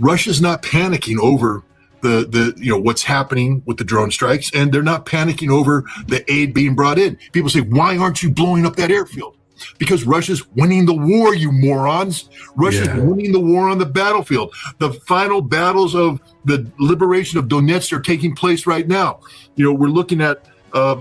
Russia's not panicking over the what's happening with the drone strikes, and they're not panicking over the aid being brought in. People say, why aren't you blowing up that airfield? Because Russia's winning the war, you morons. Russia's winning the war on the battlefield. The final battles of the liberation of Donetsk are taking place right now. We're looking at, I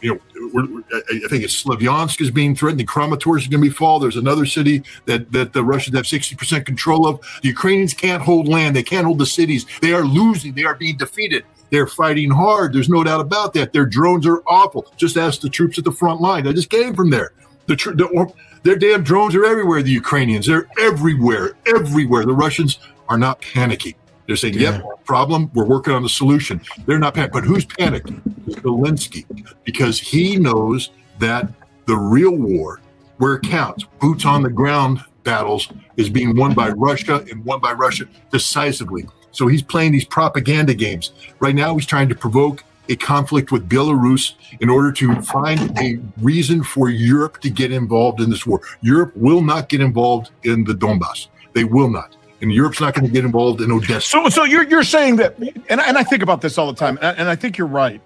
think it's Slavyansk is being threatened. Kramatorsk is going to be fall. There's another city that the Russians have 60% control of. The Ukrainians can't hold land. They can't hold the cities. They are losing. They are being defeated. They're fighting hard. There's no doubt about that. Their drones are awful. Just ask the troops at the front line. I just came from there. Their damn drones are everywhere, the Ukrainians. They're everywhere. The Russians are not panicking. They're saying, yep, problem, we're working on the solution. They're not panicking. But who's panicked? Zelensky, because he knows that the real war, where it counts, boots on the ground battles, is being won by Russia and won by Russia decisively. So he's playing these propaganda games. Right now, he's trying to provoke a conflict with Belarus in order to find a reason for Europe to get involved in this war. Europe will not get involved in the Donbass. They will not. And Europe's not going to get involved in Odessa. So you're saying that, and I think about this all the time, and I think you're right.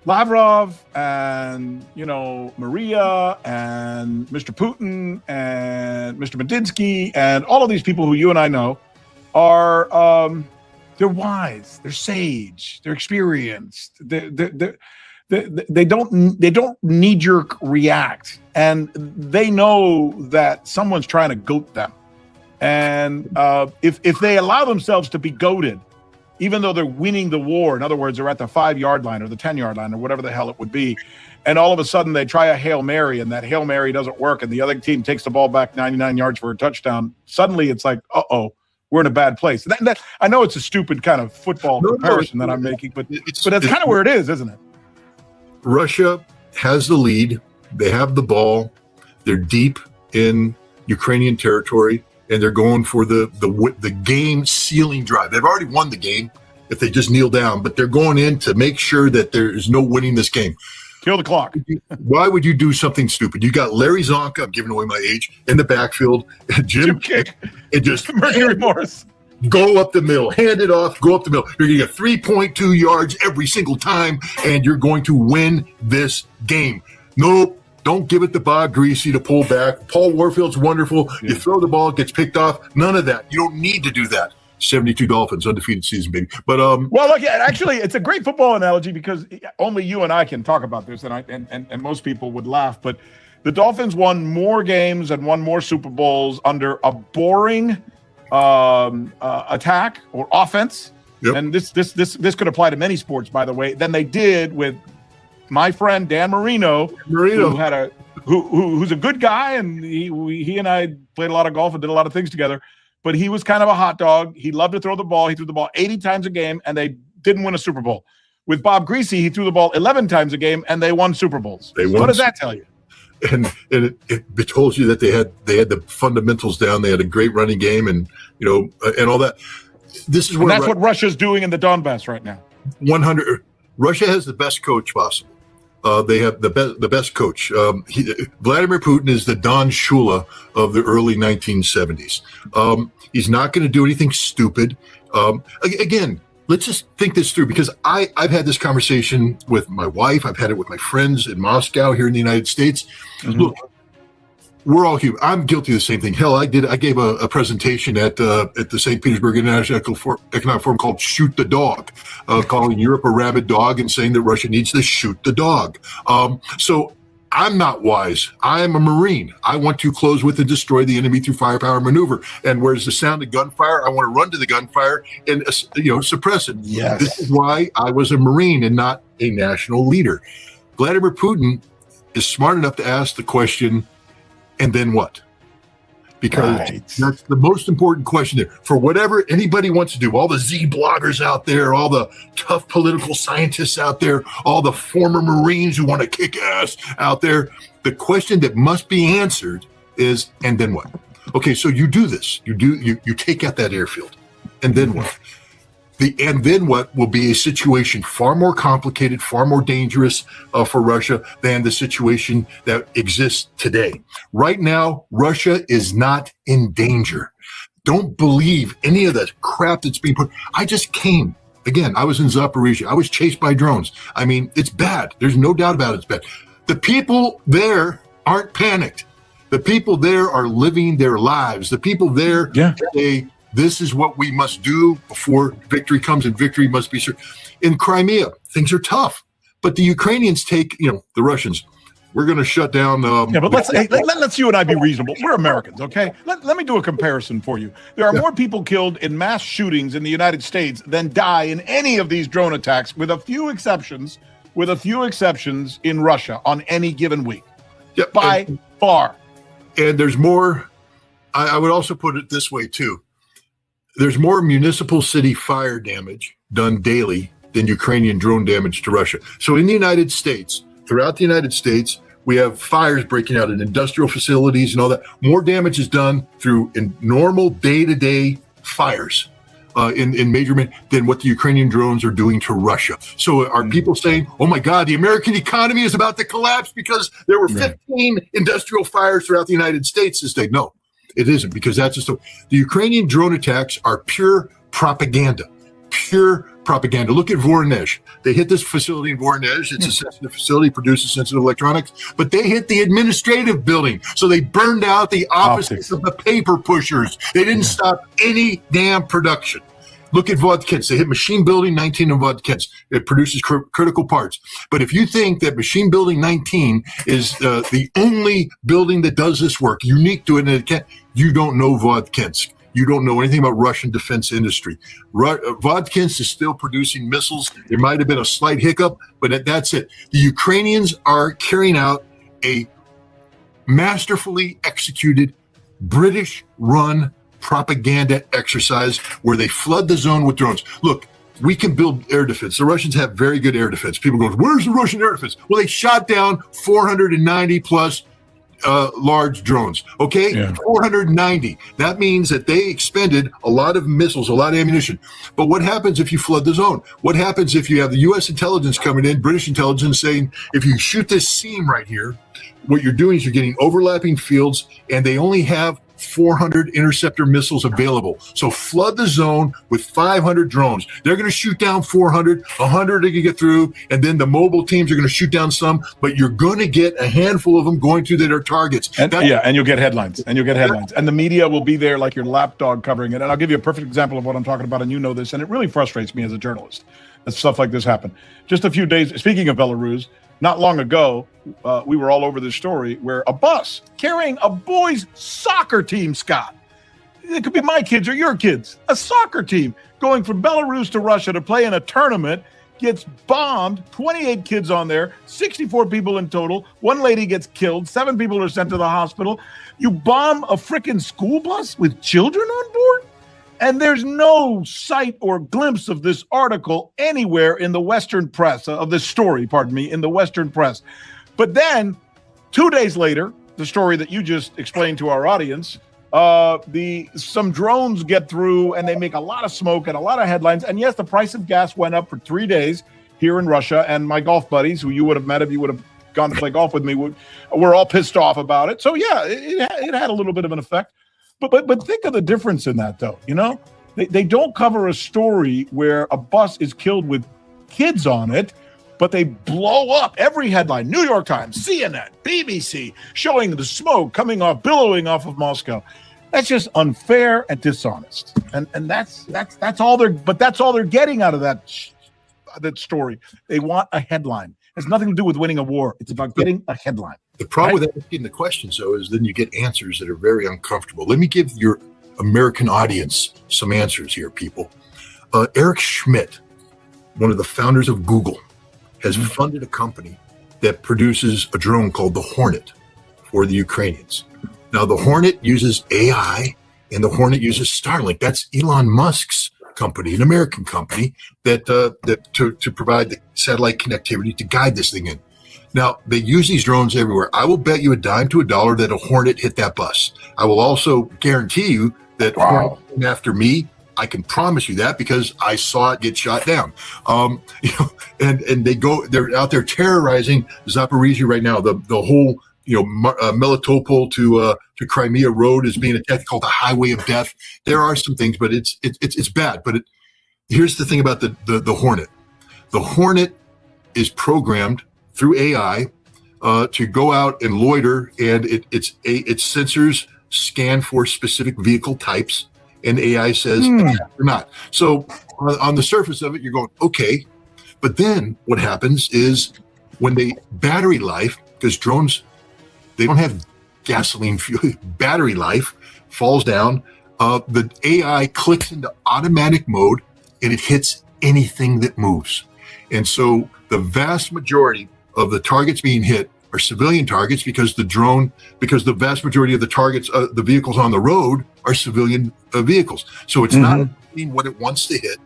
Lavrov and, Maria and Mr. Putin and Mr. Medinsky and all of these people who you and I know are, they're wise, they're sage, they're experienced. They don't knee-jerk react, and they know that someone's trying to goat them. And if they allow themselves to be goaded, even though they're winning the war, in other words, they're at the 5-yard line or the 10-yard line or whatever the hell it would be, and all of a sudden they try a Hail Mary and that Hail Mary doesn't work and the other team takes the ball back 99 yards for a touchdown, suddenly it's like, uh-oh, we're in a bad place. That, I know it's a stupid kind of football comparison that I'm making, but that's kind of where it is, isn't it? Russia has the lead. They have the ball. They're deep in Ukrainian territory, and they're going for the game sealing drive. They've already won the game if they just kneel down, but they're going in to make sure that there is no winning this game. Kill the clock. Why would you do something stupid? You got Larry Zonka, I'm giving away my age, in the backfield. Jim Kick. And just Mercury Morris. Go up the middle, hand it off, go up the middle. You're going to get 3.2 yards every single time, and you're going to win this game. Nope, don't give it to Bob Greasy to pull back. Paul Warfield's wonderful. Yeah. You throw the ball, it gets picked off. None of that. You don't need to do that. 72 Dolphins, undefeated season, baby. But well, look, actually, it's a great football analogy because only you and I can talk about this, and most people would laugh. But the Dolphins won more games and won more Super Bowls under a boring attack or offense, and this could apply to many sports, by the way, than they did with my friend Dan Marino. Who had who's a good guy, and he and I played a lot of golf and did a lot of things together. But he was kind of a hot dog. He loved to throw the ball. He threw the ball 80 times a game, and they didn't win a Super Bowl. With Bob Greasy, he threw the ball 11 times a game, and they won Super Bowls. What does that tell you? And it tells you that they had the fundamentals down. They had a great running game, and and all that. This is where what Russia's doing in the Donbass right now. 100. Russia has the best coach possible. They have the best coach. Vladimir Putin is the Don Shula of the early 1970s. He's not going to do anything stupid. Again, let's just think this through, because I've had this conversation with my wife. I've had it with my friends in Moscow here in the United States. Mm-hmm. Look, we're all human. I'm guilty of the same thing. Hell, I gave a presentation at the St. Petersburg International Economic Forum called "Shoot the Dog," calling Europe a rabid dog and saying that Russia needs to shoot the dog. So I'm not wise. I am a Marine. I want to close with and destroy the enemy through firepower maneuver. And where's the sound of gunfire? I want to run to the gunfire and suppress it. Yes. This is why I was a Marine and not a national leader. Vladimir Putin is smart enough to ask the question, and then what? Because that's the most important question there. For whatever anybody wants to do, all the Z bloggers out there, all the tough political scientists out there, all the former Marines who want to kick ass out there, the question that must be answered is, and then what? Okay, so you do this. You take out that airfield. And then what? And then what will be a situation far more complicated, far more dangerous for Russia than the situation that exists today. Right now, Russia is not in danger. Don't believe any of that crap that's being put. I just came. Again, I was in Zaporizhia. I was chased by drones. I mean, it's bad. There's no doubt about it. It's bad. The people there aren't panicked. The people there are living their lives. The people there say, this is what we must do before victory comes, and victory must be certain. In Crimea, things are tough. But the Ukrainians take, the Russians, we're going to shut down. But let's you and I be reasonable. We're Americans, okay? Let me do a comparison for you. There are more people killed in mass shootings in the United States than die in any of these drone attacks, with a few exceptions in Russia on any given week. By far. And there's more. I would also put it this way, too. There's more municipal city fire damage done daily than Ukrainian drone damage to Russia. So in the United States, throughout the United States, we have fires breaking out in industrial facilities and all that. More damage is done through normal day-to-day fires in major than what the Ukrainian drones are doing to Russia. So are people saying, oh my God, the American economy is about to collapse because there were 15 industrial fires throughout the United States this day? No, it isn't, because that's just the Ukrainian drone attacks are pure propaganda. Pure propaganda. Look at Voronezh. They hit this facility in Voronezh. It's a sensitive facility, produces sensitive electronics, but they hit the administrative building. So they burned out the offices of the paper pushers. They didn't stop any damn production. Look at Vodkinsk. They hit machine building 19 in Vodkinsk. It produces critical parts. But if you think that machine building 19 is the only building that does this work, unique to it, you don't know Vodkinsk. You don't know anything about Russian defense industry. Vodkinsk is still producing missiles. There might have been a slight hiccup, but that's it. The Ukrainians are carrying out a masterfully executed British-run propaganda exercise where they flood the zone with drones. Look, we can build air defense. The Russians have very good air defense. People go, where's the Russian air defense? Well, they shot down 490 plus large drones. Okay, 490. That means that they expended a lot of missiles, a lot of ammunition. But what happens if you flood the zone? What happens if you have the U.S. intelligence coming in, British intelligence saying, if you shoot this seam right here, what you're doing is you're getting overlapping fields, and they only have 400 interceptor missiles available. So flood the zone with 500 drones. They're going to shoot down 400, 100 they can get through, and then the mobile teams are going to shoot down some, but you're going to get a handful of them going to their targets. And you'll get headlines. And the media will be there like your lapdog covering it. And I'll give you a perfect example of what I'm talking about, and you know this, and it really frustrates me as a journalist that stuff like this happen. Just a few days, speaking of Belarus, not long ago, we were all over this story where a bus carrying a boys' soccer team, Scott, it could be my kids or your kids, a soccer team going from Belarus to Russia to play in a tournament, gets bombed, 28 kids on there, 64 people in total, one lady gets killed, 7 people are sent to the hospital. You bomb a freaking school bus with children on board? And there's no sight or glimpse of this article anywhere in the Western press, in the Western press. But then 2 days later, the story that you just explained to our audience, some drones get through and they make a lot of smoke and a lot of headlines. And yes, the price of gas went up for 3 days here in Russia. And my golf buddies, who you would have met if you would have gone to play golf with me, were all pissed off about it. So yeah, it had a little bit of an effect. But think of the difference in that, though. You know, they don't cover a story where a bus is killed with kids on it, but they blow up every headline. New York Times, CNN, BBC, showing the smoke billowing off of Moscow. That's just unfair and dishonest. And that's all they're getting out of that story. They want a headline. It has nothing to do with winning a war. It's about getting a headline. The problem with asking the questions, though, is then you get answers that are very uncomfortable. Let me give your American audience some answers here, people. Eric Schmidt, one of the founders of Google, has funded a company that produces a drone called the Hornet for the Ukrainians. Now, the Hornet uses AI, and the Hornet uses Starlink. That's Elon Musk's company, an American company that to provide the satellite connectivity to guide this thing in. Now, they use these drones everywhere. I will bet you a dime to a dollar that a Hornet hit that bus. I will also guarantee you that Hornet came after me. I can promise you that because I saw it get shot down. And they're out there terrorizing Zaporizhia right now. The whole Melitopol to Crimea Road is being attacked, called the Highway of Death. There are some things, but it's bad. But here's the thing about the Hornet. The Hornet is programmed through AI to go out and loiter, and its sensors scan for specific vehicle types, and AI says or not. So on the surface of it, you're going, okay. But then what happens is when battery life, because drones, they don't have gasoline fuel, battery life falls down, the AI clicks into automatic mode and it hits anything that moves. And so the vast majority of the targets being hit are civilian targets, because the vast majority of the targets, the vehicles on the road, are civilian vehicles. So it's not hitting what it wants to hit.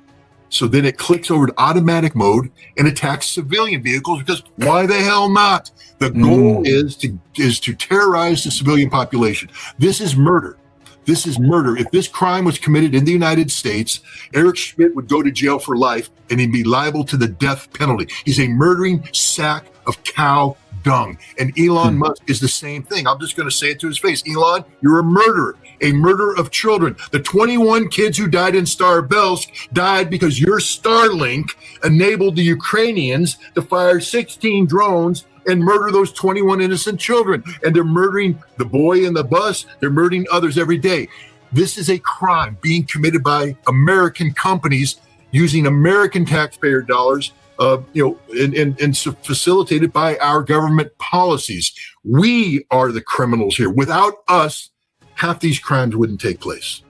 So then it clicks over to automatic mode and attacks civilian vehicles, because why the hell not? The goal is to terrorize the civilian population. This is murder. This is murder. If this crime was committed in the United States, Eric Schmidt would go to jail for life and he'd be liable to the death penalty. He's a murdering sack of cow dung. And Elon Musk is the same thing. I'm just going to say it to his face. Elon, you're a murderer of children. The 21 kids who died in Starbelsk died because your Starlink enabled the Ukrainians to fire 16 drones and murder those 21 innocent children. And they're murdering the boy in the bus. They're murdering others every day. This is a crime being committed by American companies using American taxpayer dollars, and facilitated by our government policies. We are the criminals here. Without us, half these crimes wouldn't take place.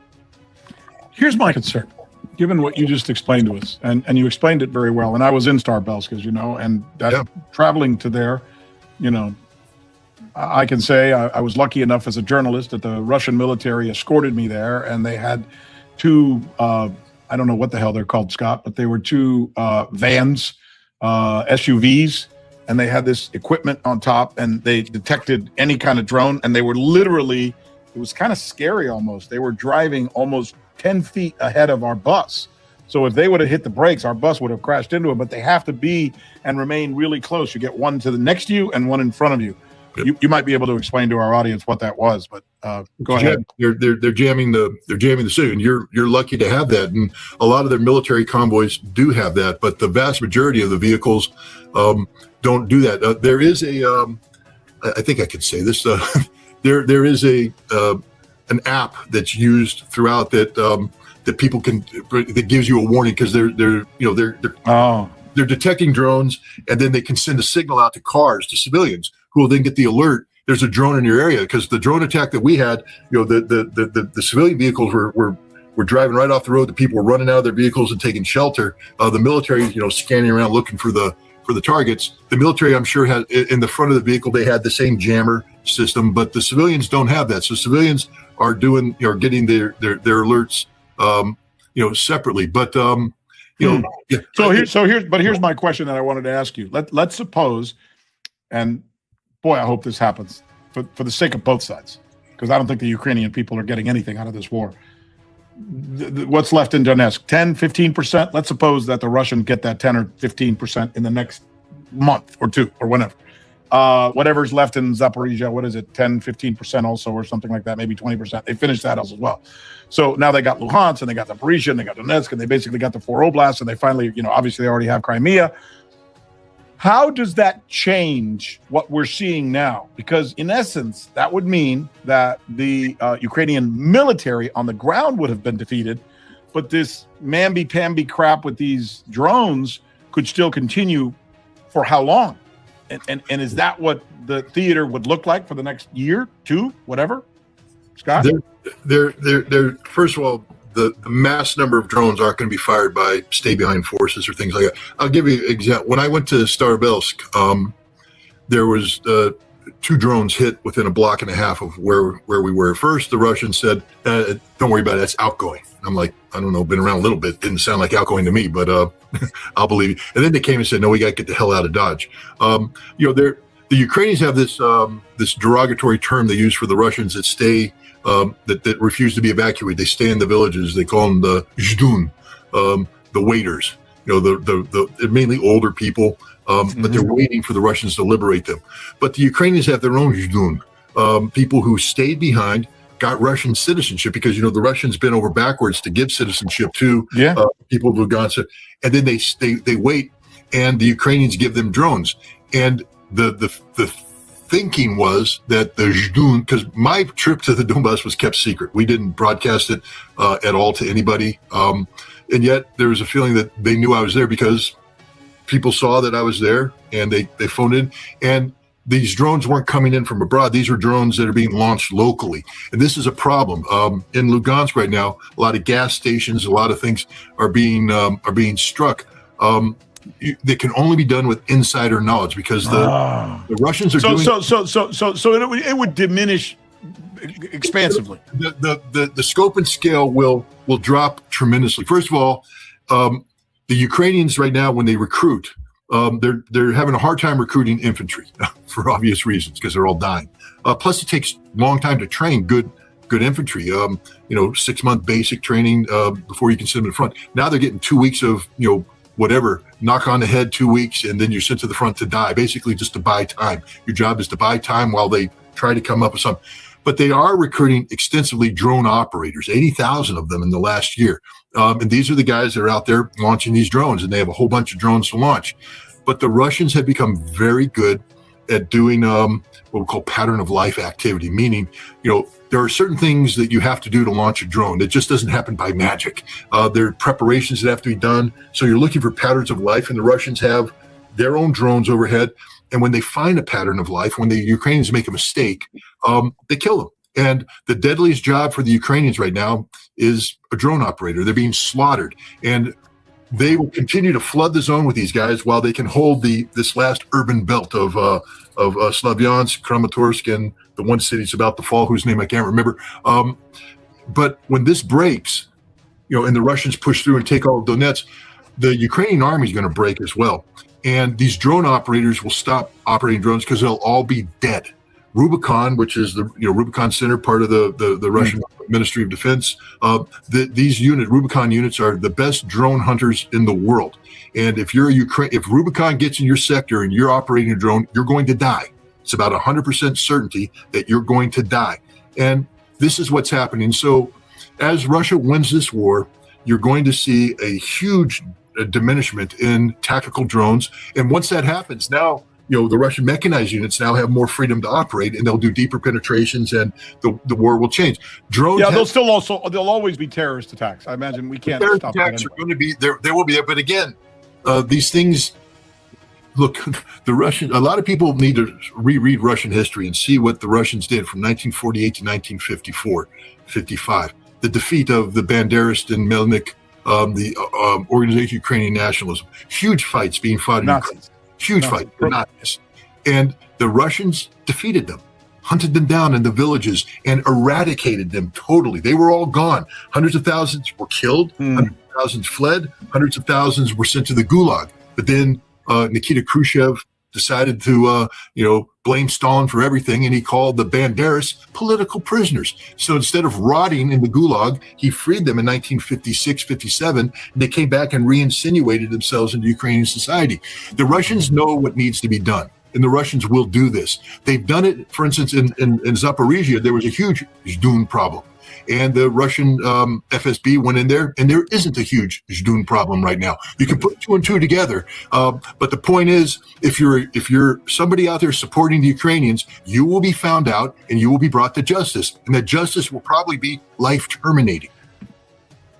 Here's my concern, given what you just explained to us, and you explained it very well. And I was in Starbelsk, as you know, and traveling to there, I can say I was lucky enough as a journalist that the Russian military escorted me there, and they had two, I don't know what the hell they're called, Scott, but they were two vans, SUVs, and they had this equipment on top, and they detected any kind of drone, and they were literally, it was kind of scary almost. They were driving almost 10 feet ahead of our bus. So if they would have hit the brakes, our bus would have crashed into it, but they have to be and remain really close. You get one to the next to you and one in front of you. Yep. You might be able to explain to our audience what that was, but go ahead. They're jamming the city, and you're lucky to have that. And a lot of their military convoys do have that, but the vast majority of the vehicles don't do that. There is I think I could say this. There is an app that's used throughout that people that gives you a warning, because they're detecting drones, and then they can send a signal out to cars, to civilians, who will then get the alert. There's a drone in your area, because the drone attack that we had, the civilian vehicles were driving right off the road. The people were running out of their vehicles and taking shelter. The military, scanning around looking for the targets. The military, I'm sure, had in the front of the vehicle, they had the same jammer system, but the civilians don't have that. So civilians are getting their alerts, separately. But here's my question that I wanted to ask you. Let's suppose, and boy, I hope this happens for the sake of both sides, because I don't think the Ukrainian people are getting anything out of this war. What's left in Donetsk? 10, 15%? Let's suppose that the Russians get that 10 or 15% in the next month or two or whenever. Whatever's left in Zaporizhia, what is it, 10, 15% also, or something like that, maybe 20%. They finished that as well. So now they got Luhansk, and they got Zaporizhia, and they got Donetsk, and they basically got the 4 oblasts, and they finally, obviously they already have Crimea. How does that change what we're seeing now? Because in essence, that would mean that the Ukrainian military on the ground would have been defeated, but this mamby-pamby crap with these drones could still continue for how long? And is that what the theater would look like for the next year, two, whatever? Scott? They're first of all, the mass number of drones aren't going to be fired by stay-behind forces or things like that. I'll give you an example. When I went to Starbelsk, there was 2 drones hit within a block and a half of where we were. At first, the Russians said, don't worry about it, that's outgoing. I'm like, I don't know, been around a little bit. Didn't sound like outgoing to me, but I'll believe you. And then they came and said, no, we got to get the hell out of Dodge. The Ukrainians have this derogatory term they use for the Russians that stay, that refuse to be evacuated. They stay in the villages. They call them the zhdun, the waiters. They're mainly older people. but they're waiting for the Russians to liberate them. But the Ukrainians have their own zhdun, people who stayed behind, got Russian citizenship because, the Russians bent over backwards to give citizenship to people who've gone. And then they wait, and the Ukrainians give them drones. And the thinking was that the zhdun, because my trip to the Donbass was kept secret. We didn't broadcast it at all to anybody. And yet there was a feeling that they knew I was there because people saw that I was there, and they phoned in. And these drones weren't coming in from abroad. These were drones that are being launched locally. And this is a problem. In Lugansk right now, a lot of gas stations, a lot of things are being struck. They can only be done with insider knowledge because the Russians are doing. So it would diminish expansively. The scope and scale will drop tremendously. First of all, the Ukrainians right now, when they recruit, they're having a hard time recruiting infantry for obvious reasons because they're all dying. Plus, it takes a long time to train good infantry. 6-month basic training before you can send them to the front. Now they're getting 2 weeks of whatever, knock on the head, 2 weeks, and then you're sent to the front to die. Basically, just to buy time. Your job is to buy time while they try to come up with something. But they are recruiting extensively drone operators, 80,000 of them in the last year. And these are the guys that are out there launching these drones, and they have a whole bunch of drones to launch. But the Russians have become very good at doing what we call pattern of life activity, meaning, there are certain things that you have to do to launch a drone. It just doesn't happen by magic. There are preparations that have to be done. So you're looking for patterns of life, and the Russians have their own drones overhead. And when they find a pattern of life, when the Ukrainians make a mistake, they kill them. And the deadliest job for the Ukrainians right now is a drone operator. They're being slaughtered. And they will continue to flood the zone with these guys while they can hold this last urban belt of Slavyansk, Kramatorsk, and the one city that's about to fall, whose name I can't remember. But when this breaks, and the Russians push through and take all of Donetsk, the Ukrainian army is going to break as well. And these drone operators will stop operating drones because they'll all be dead. Rubicon, which is the Rubicon Center, part of the Russian Ministry of Defense. These Rubicon units are the best drone hunters in the world. And if Rubicon gets in your sector and you're operating a drone, you're going to die. It's about 100% certainty that you're going to die. And this is what's happening. So as Russia wins this war, you're going to see a huge diminishment in tactical drones. And once that happens, now the Russian mechanized units now have more freedom to operate, and they'll do deeper penetrations, and the war will change. Drones. Yeah, there'll always be terrorist attacks. I imagine we can't stop that. Attacks are going to be there. There will be, but again, these things. Look, a lot of people need to reread Russian history and see what the Russians did from 1948 to 1954, 55. The defeat of the Banderists in Melnik, the Organization of Ukrainian Nationalism. Huge fights being fought in Ukraine. Huge fight for Nazis. And the Russians defeated them, hunted them down in the villages, and eradicated them totally. They were all gone. Hundreds of thousands were killed, hundreds of thousands fled, hundreds of thousands were sent to the Gulag. But then Nikita Khrushchev decided to blame Stalin for everything, and he called the Banderas political prisoners. So instead of rotting in the Gulag, he freed them in 1956, 57, and they came back and re-insinuated themselves into Ukrainian society. The Russians know what needs to be done, and the Russians will do this. They've done it, for instance, in Zaporizhia, there was a huge zhdun problem. And the Russian FSB went in there, and there isn't a huge zhdun problem right now. You can put 2 and 2 together, but the point is, if you're somebody out there supporting the Ukrainians, you will be found out and you will be brought to justice, and that justice will probably be life terminating.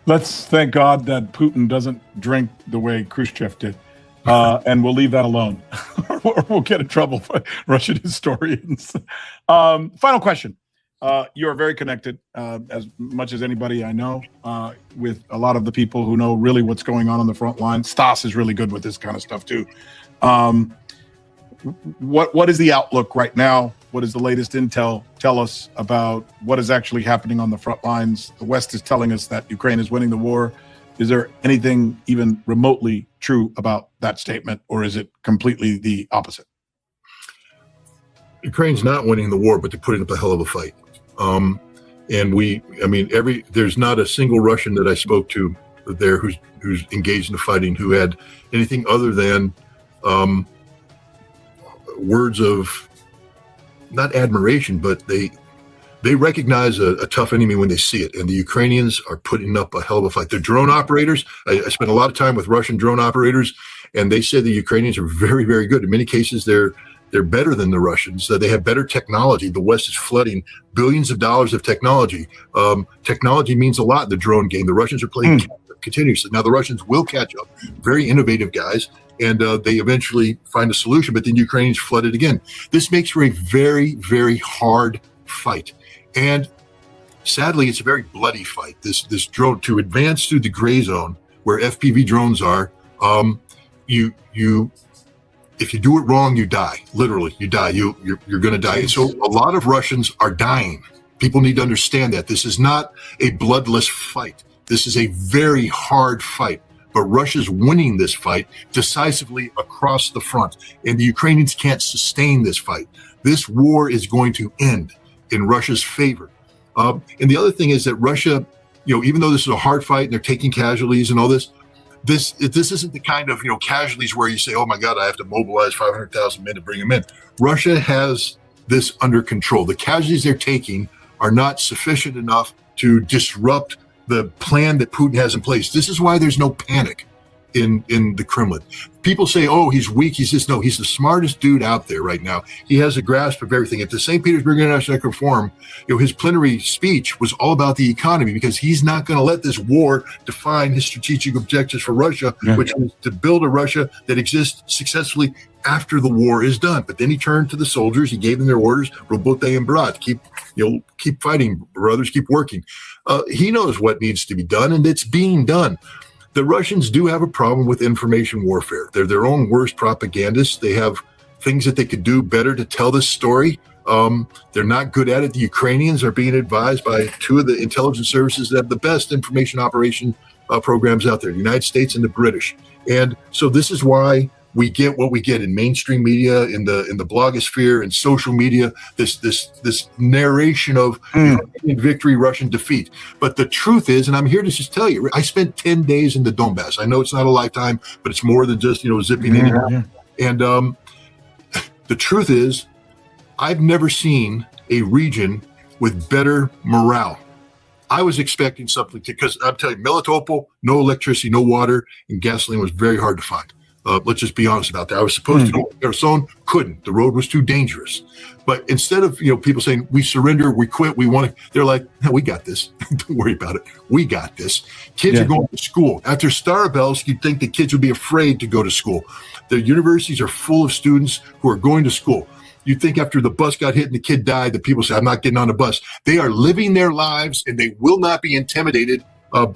Let's thank God that Putin doesn't drink the way Khrushchev did, and we'll leave that alone, or we'll get in trouble for Russian historians. Final question. You are very connected, as much as anybody I know, with a lot of the people who know really what's going on the front line. Stas is really good with this kind of stuff too. What is the outlook right now? What is the latest intel? Tell us about what is actually happening on the front lines. The West is telling us that Ukraine is winning the war. Is there anything even remotely true about that statement, or is it completely the opposite? Ukraine's not winning the war, but they're putting up a hell of a fight. There's not a single Russian that I spoke to there who's engaged in the fighting who had anything other than words of not admiration, but they recognize a tough enemy when they see it. And the Ukrainians are putting up a hell of a fight. They're drone operators. I spent a lot of time with Russian drone operators, and they say the Ukrainians are very, very good. In many cases, they're better than the Russians. They have better technology. The West is flooding billions of dollars of technology. Technology means a lot in the drone game. The Russians are playing continuously. Now, the Russians will catch up. Very innovative guys, and they eventually find a solution, but then Ukrainians flood it again. This makes for a very, very hard fight. And sadly, it's a very bloody fight. This drone, to advance through the gray zone where FPV drones are, if you do it wrong, you die. Literally, you die. You're going to die. And so a lot of Russians are dying. People need to understand that this is not a bloodless fight. This is a very hard fight. But Russia's winning this fight decisively across the front, and the Ukrainians can't sustain this fight. This war is going to end in Russia's favor. And the other thing is that Russia, even though this is a hard fight and they're taking casualties and all this isn't the kind of casualties where you say, oh my God, I have to mobilize 500,000 men to bring them in. Russia has this under control. The casualties they're taking are not sufficient enough to disrupt the plan that Putin has in place. This is why there's no panic in the Kremlin. People say, oh, he's weak. He's the smartest dude out there right now. He has a grasp of everything. At the St. Petersburg International Economic Forum, his plenary speech was all about the economy, because he's not going to let this war define his strategic objectives for Russia, which is to build a Russia that exists successfully after the war is done. But then he turned to the soldiers. He gave them their orders, Robote and Brat, keep fighting, brothers, keep working. He knows what needs to be done, and it's being done. The Russians do have a problem with information warfare. They're their own worst propagandists. They have things that they could do better to tell this story. They're not good at it. The Ukrainians are being advised by two of the intelligence services that have the best information operation programs out there, the United States and the British. And so this is why we get what we get in mainstream media, in the blogosphere and social media, this narration of Ukrainian victory, Russian defeat. But the truth is, and I'm here to just tell you, I spent 10 days in the Donbass. I know it's not a lifetime, but it's more than just zipping in and out. And the truth is, I've never seen a region with better morale. I was expecting something because I'm telling you, Melitopol, no electricity, no water, and gasoline was very hard to find. Let's just be honest about that. I was supposed to go to Kherson, couldn't. The road was too dangerous. But instead of people saying we surrender, we quit, we want to, they're like, no, we got this. Don't worry about it. We got this. Kids are going to school. After Star Bells, you'd think the kids would be afraid to go to school. The universities are full of students who are going to school. You'd think after the bus got hit and the kid died that people say, I'm not getting on the bus. They are living their lives, and they will not be intimidated by